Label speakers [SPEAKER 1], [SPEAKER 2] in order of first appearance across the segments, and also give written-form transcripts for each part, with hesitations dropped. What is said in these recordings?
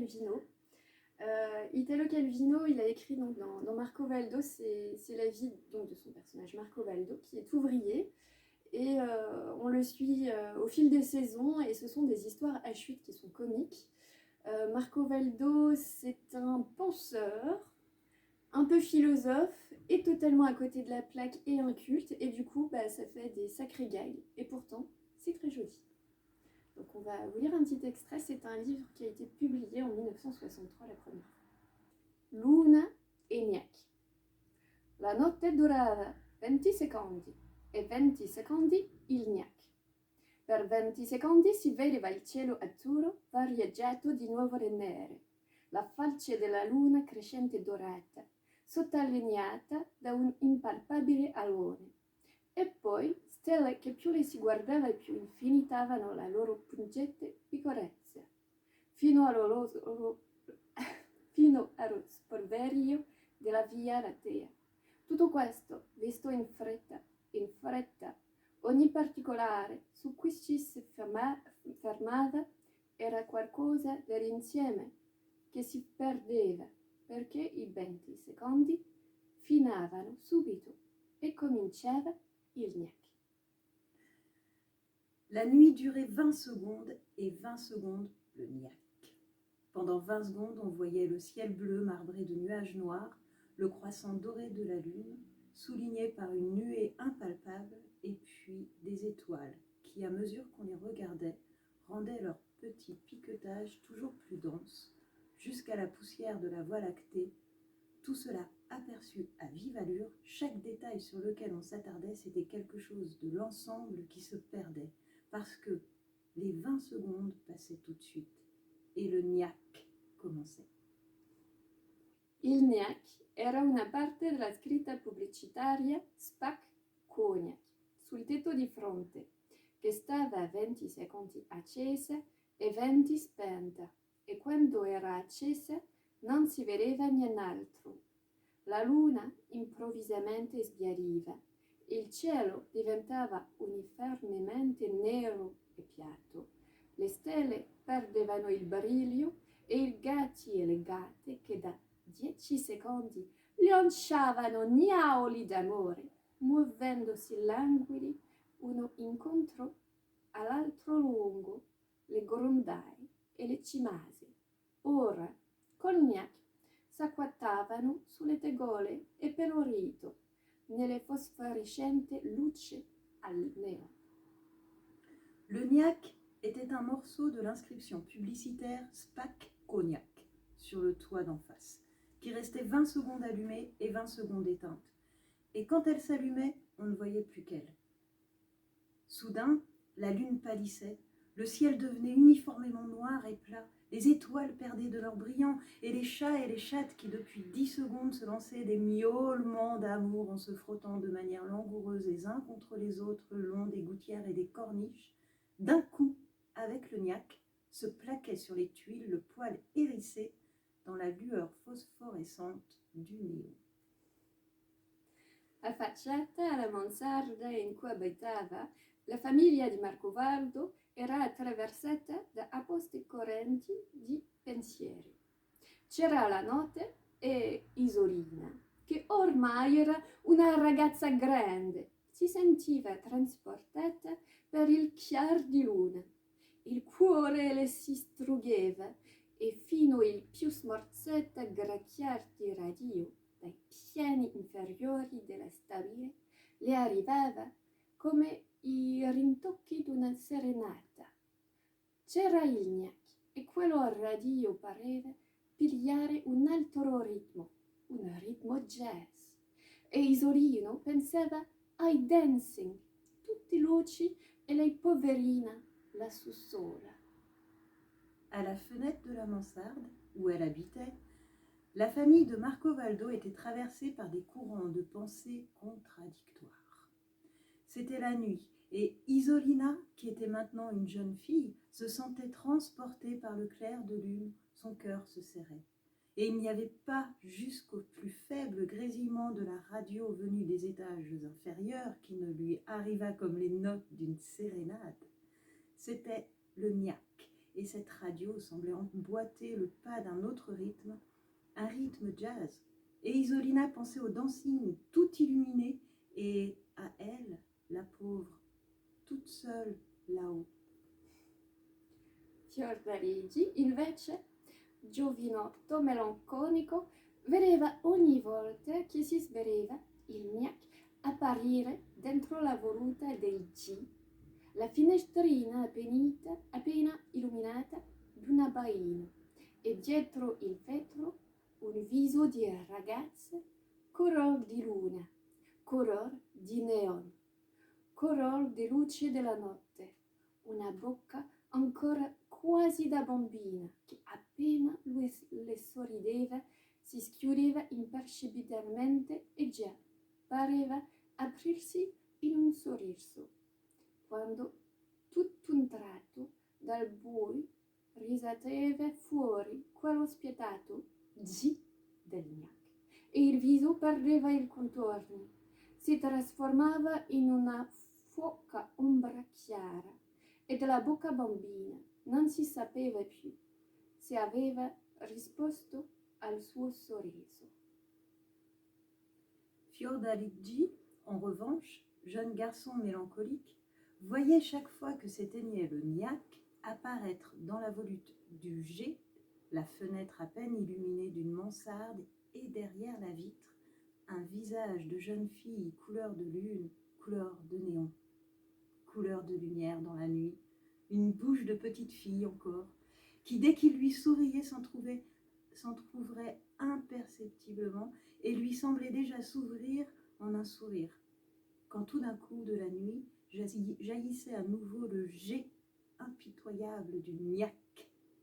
[SPEAKER 1] Calvino. Italo Calvino, il a écrit donc, dans Marco Valdo, c'est la vie donc, de son personnage Marco Valdo, qui est ouvrier. Et on le suit au fil des saisons, et ce sont des histoires à chute qui sont comiques. Marco Valdo, c'est un penseur, un peu philosophe, et totalement à côté de la plaque et inculte, et du coup, ça fait des sacrés gags, et pourtant, c'est très joli. Donc on va vous lire un petit extrait, c'est un livre qui a été publié en 1963 la première fois. Luna e Gnacchi. La notte durava 20 secondi, e 20 secondi il Gnacchi. Per 20 secondi si vedeva il cielo azzurro varieggiato di nuvole nere, la falce della luna crescente dorata, sottolineata da un impalpabile alone. E poi stelle che più le si guardava e più infinitavano la loro pungente piccolezza, fino allo spolverio della Via Lattea. Tutto questo visto in fretta, ogni particolare su cui ci si fermava era qualcosa dell'insieme che si perdeva, perché i 20 secondi finavano subito et cominciava il Gnacchi.
[SPEAKER 2] La nuit durait 20 secondes et 20 secondes le Gnacchi. Pendant 20 secondes, on voyait le ciel bleu marbré de nuages noirs, le croissant doré de la lune, souligné par une nuée impalpable, et puis des étoiles qui, à mesure qu'on les regardait, rendaient leur petit piquetage toujours plus dense, jusqu'à la poussière de la Voie lactée. Tout cela aperçu à vive allure, chaque détail sur lequel on s'attardait, c'était quelque chose de l'ensemble qui se perdait, parce que les 20 secondes passaient tout de suite, et le Gnacchi commençait.
[SPEAKER 1] Il Gnacchi era una parte della scritta pubblicitaria Spac Cognac sul tetto di fronte, che stava a 20 secondi accesa e 20 spenta, e quando era accesa non si vedeva nient'altro. La luna improvvisamente sbiadiva, il cielo diventava uniformemente nero e piatto, le stelle perdevano il brillo e i gatti e le gatte che da 10 secondi lanciavano gnauli d'amore, muovendosi languidi uno incontro all'altro lungo le grondaie e le cimase. Ora, col Gnacchi, s'acquattavano sulle tegole e per un rito, nelle fosforescenti luci al néon.
[SPEAKER 2] Le Gnacchi était un morceau de l'inscription publicitaire Spac Cognac sur le toit d'en face, qui restait 20 secondes allumée et 20 secondes éteinte. Et quand elle s'allumait, on ne voyait plus qu'elle. Soudain, la lune pâlissait, le ciel devenait uniformément noir et plat, les étoiles perdaient de leur brillant, et les chats et les chattes qui depuis 10 secondes se lançaient des miaulements d'amour en se frottant de manière langoureuse les uns contre les autres le long des gouttières et des corniches, d'un coup, avec le Gnacchi, se plaquait sur les tuiles le poil hérissé dans la lueur phosphorescente du néon.
[SPEAKER 1] Affacciata alla mansarda in cui abitava, la famiglia di Marco Valdo era attraversata da opposti correnti di pensieri. C'era la notte e Isolina, che ormai era una ragazza grande, si sentiva trasportata per il chiar di luna. Il cuore le si struggeva e fino il più smorzetta gracchiar di radio dai piani inferiori della stabile le arrivava come i rintocchi d'una serenata. C'era il Gnacchi e quello radio pareva pigliare un altro ritmo, un ritmo jazz. E Isolino pensava ai dancing, tutti luci e lei poverina lassù sola.
[SPEAKER 2] À la fenêtre de la mansarde, où elle habitait, la famille de Marco Valdo était traversée par des courants de pensées contradictoires. C'était la nuit, et Isolina, qui était maintenant une jeune fille, se sentait transportée par le clair de lune, son cœur se serrait. Et il n'y avait pas jusqu'au plus faible grésillement de la radio venue des étages inférieurs qui ne lui arrivât comme les notes d'une sérénade. C'était le Gnacchi, et cette radio semblait emboîter le pas d'un autre rythme, un rythme jazz. Et Isolina pensait au dancing tout illuminé et à elle, la pauvre, toute seule là-haut.
[SPEAKER 1] Fiordaligi, invece, giovinotto melanconico, vedeva ogni volta che si sbereva il gnac apparire dentro la voluta del G, la finestrina appena illuminata d'una baina, e dietro il vetro un viso di ragazza color di luna, color di neon, color di luce della notte, una bocca ancora quasi da bambina che appena lui le sorrideva si schiudeva impercepibilmente e già pareva aprirsi in un sorriso, quando tutt'un tratto dal buio risateva fuori quello spietato G del gnac e il viso perdeva il contorno, si trasformava in una foca ombra chiara e della bocca bambina non si sapeva più se aveva risposto al suo sorriso.
[SPEAKER 2] Fiordaligi, en revanche, jeune garçon mélancolique, voyait chaque fois que s'éteignait le gnac apparaître dans la volute du G, la fenêtre à peine illuminée d'une mansarde, et derrière la vitre, un visage de jeune fille couleur de lune, couleur de néon, couleur de lumière dans la nuit, une bouche de petite fille encore, qui dès qu'il lui souriait s'entr'ouvrait imperceptiblement et lui semblait déjà s'ouvrir en un sourire. Quand tout d'un coup de la nuit jaillissait à nouveau le jet impitoyable du gnac,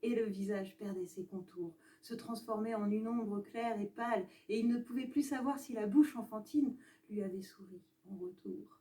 [SPEAKER 2] et le visage perdait ses contours, se transformait en une ombre claire et pâle, et il ne pouvait plus savoir si la bouche enfantine lui avait souri en retour.